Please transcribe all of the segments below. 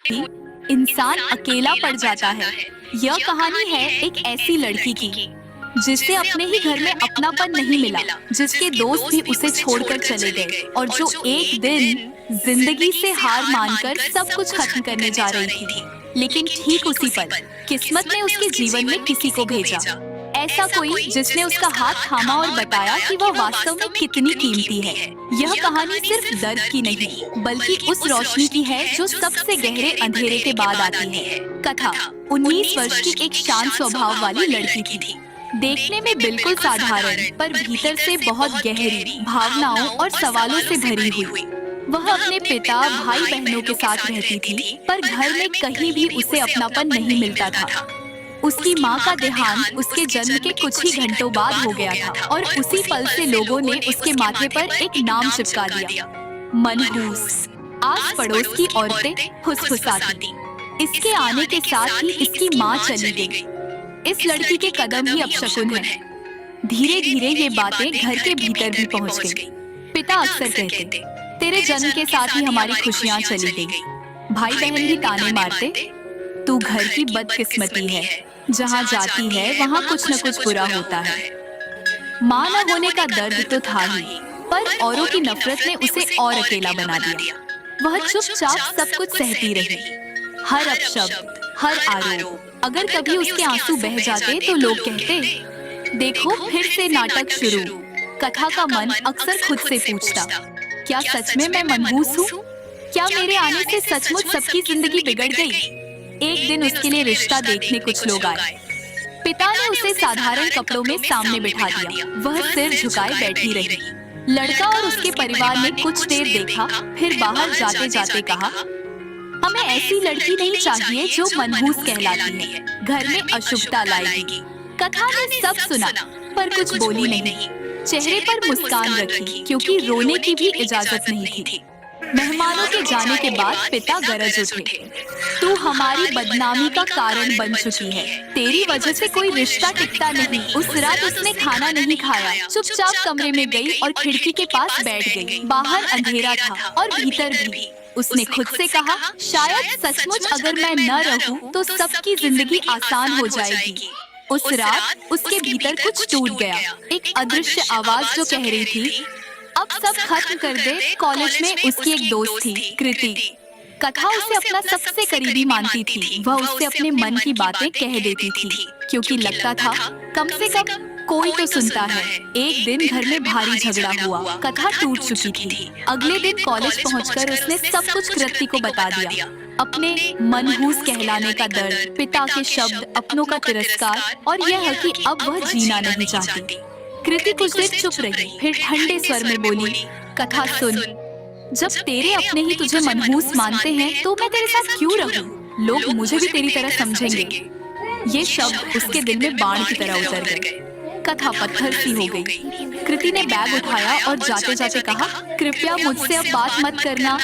भी इंसान अकेला पड़ जाता है। यह कहानी है एक ऐसी लड़की की जिसे अपने ही घर में अपनापन नहीं मिला, जिसके दोस्त भी उसे छोड़कर चले गए और जो एक दिन जिंदगी से हार मानकर सब कुछ खत्म करने जा रही थी। लेकिन ठीक उसी पल किस्मत ने उसके जीवन में किसी को भेजा, ऐसा कोई जिसने उसका हाथ थामा और बताया कि वह वास्तव में कितनी कीमती है। यह कहानी सिर्फ दर्द की नहीं, बल्कि उस रोशनी की है जो सबसे गहरे अंधेरे के बाद आती है। कथा 19 वर्ष की एक शांत स्वभाव वाली लड़की की थी। देखने में बिल्कुल साधारण, पर भीतर से बहुत गहरी भावनाओं और सवालों से भरी हुई। वह अपने पिता भाई बहनों के साथ रहती थी, पर घर में कहीं भी उसे अपनापन नहीं मिलता था। उसकी माँ का देहांत उसके जन्म के कुछ ही घंटों बाद हो गया था और उसी पल से लोगों ने उसके माथे पर एक नाम चिपका दिया, मनहूस। आस पड़ोस की औरतें फुसफुसाती। इसके आने के साथ ही इसकी माँ चली गई। इस लड़की के कदम ही अपशकुन है। धीरे धीरे ये बातें घर के भीतर भी पहुँच गई। पिता अक्सर कहते, तेरे जन्म के साथ ही हमारी खुशियाँ चली गई। भाई बहन भी ताने मारते, तू घर की बदकिस्मती है, जहाँ जाती है वहाँ कुछ न कुछ बुरा होता है। माँ न होने का दर्द तो था ही, पर औरों की नफरत ने उसे और अकेला बना दिया। वह चुपचाप सब कुछ सहती रही, हर अपशब्द, हर आरोप। अगर कभी उसके आंसू बह जाते तो लोग कहते, देखो फिर से नाटक शुरू। कथा का मन अक्सर खुद से पूछता, क्या सच में मैं मनहूस हूँ? क्या मेरे आने से सचमुच सबकी जिंदगी बिगड़ गई? एक दिन उसके लिए रिश्ता देखने कुछ लोग आए। पिता ने उसे साधारण कपड़ों में सामने बिठा दिया। वह सिर झुकाए बैठी रही। लड़का और उसके परिवार ने कुछ देर देखा, फिर बाहर जाते जाते कहा, हमें ऐसी लड़की नहीं चाहिए जो मनहूस कहलाती है, घर में अशुभता लाएगी। कथा ने सब सुना, पर कुछ बोली नहीं। चेहरे पर मुस्कान रखी, क्योंकि रोने की भी इजाजत नहीं थी। मेहमानों के जाने के बाद पिता गरज उठे, तू हमारी बदनामी का कारण बन चुकी है। तेरी वजह से कोई रिश्ता टिकता नहीं। उस रात उसने खाना नहीं खाया, चुपचाप कमरे में गई और खिड़की के पास बैठ गई। बाहर अंधेरा था और भीतर भी। उसने खुद से कहा, शायद सचमुच अगर मैं न रहूं तो सबकी जिंदगी आसान हो जाएगी। उस रात उसके भीतर कुछ टूट गया। एक अदृश्य आवाज जो कह रही थी, अब सब खत्म कर दे। कॉलेज में उसकी एक दोस्त थी, कृति। कथा उसे अपना सबसे करीबी मानती थी। वह उससे अपने मन की बातें कह देती थी, क्योंकि लगता था कम से कम कोई तो सुनता है। एक दिन घर में भारी झगड़ा हुआ। कथा टूट चुकी थी। अगले दिन कॉलेज पहुंचकर उसने सब कुछ कृति को बता दिया। अपने मनहूस कहलाने का दर्द, पिता के शब्द, अपनों का तिरस्कार और यह है कि अब वह जीना नहीं चाहती। कृति कुछ देर चुप रही, फिर ठंडे स्वर में बोली, कथा सुन, जब तेरे अपने ही तुझे मनहूस मानते हैं तो मैं तेरे साथ क्यों रहूं? लोग मुझे भी तेरी तरह समझेंगे। ये शब्द उसके दिल में बाण की तरह उतर गए। कथा पत्थर सी हो गई। कृति ने बैग उठाया और जाते जाते कहा, कृपया मुझसे अब बात मत करना।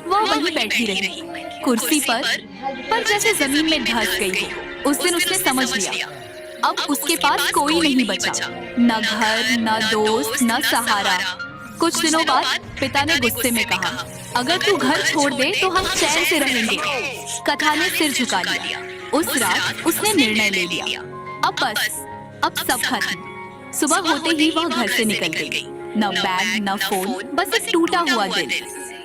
वह वहीं बैठी रही, कुर्सी पर जैसे जमीन में धंस गई। उस दिन उसने समझ लिया, अब उसके पास कोई नहीं बचा, न घर, न दोस्त, न सहारा। कुछ दिनों बाद पिता ने गुस्से में कहा, अगर तू घर छोड़ दे तो हम चैन से रहेंगे। कथा ने सिर झुका लिया। उस रात उसने निर्णय ले लिया, अब सब खत्म। सुबह होते ही वह घर से निकल गई। न बैग, न फोन, बस एक टूटा हुआ दिल।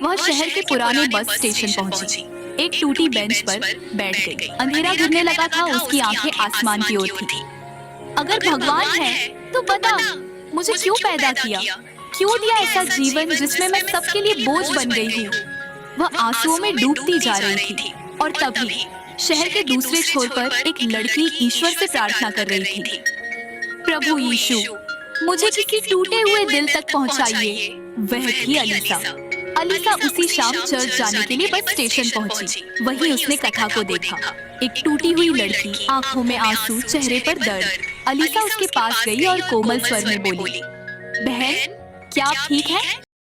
वह शहर के पुराने बस स्टेशन पहुंची। एक टूटी बेंच पर बैठ गई। अंधेरा घिरने लगा था। उसकी आंखें आसमान की ओर थी। अगर भगवान है तो बता, मुझे क्यों पैदा किया? क्यों दिया ऐसा जीवन जिसमें मैं सबके लिए बोझ बन गई हूँ? वह आंसुओं में डूबती जा रही थी और तभी शहर के दूसरे छोर पर एक लड़की ईश्वर से प्रार्थना कर रही थी, प्रभु यीशु, मुझे किसी टूटे हुए दिल तक पहुँचाइए। वह थी अलीसा। अलीसा उसी शाम चर्च जाने के लिए बस स्टेशन पहुंची। वहीं उसने कथा को देखा, एक टूटी हुई लड़की, आंखों में आंसू, चेहरे पर दर्द। अलीसा उसके पास गई और कोमल स्वर में बोली, बहन, क्या आप ठीक है?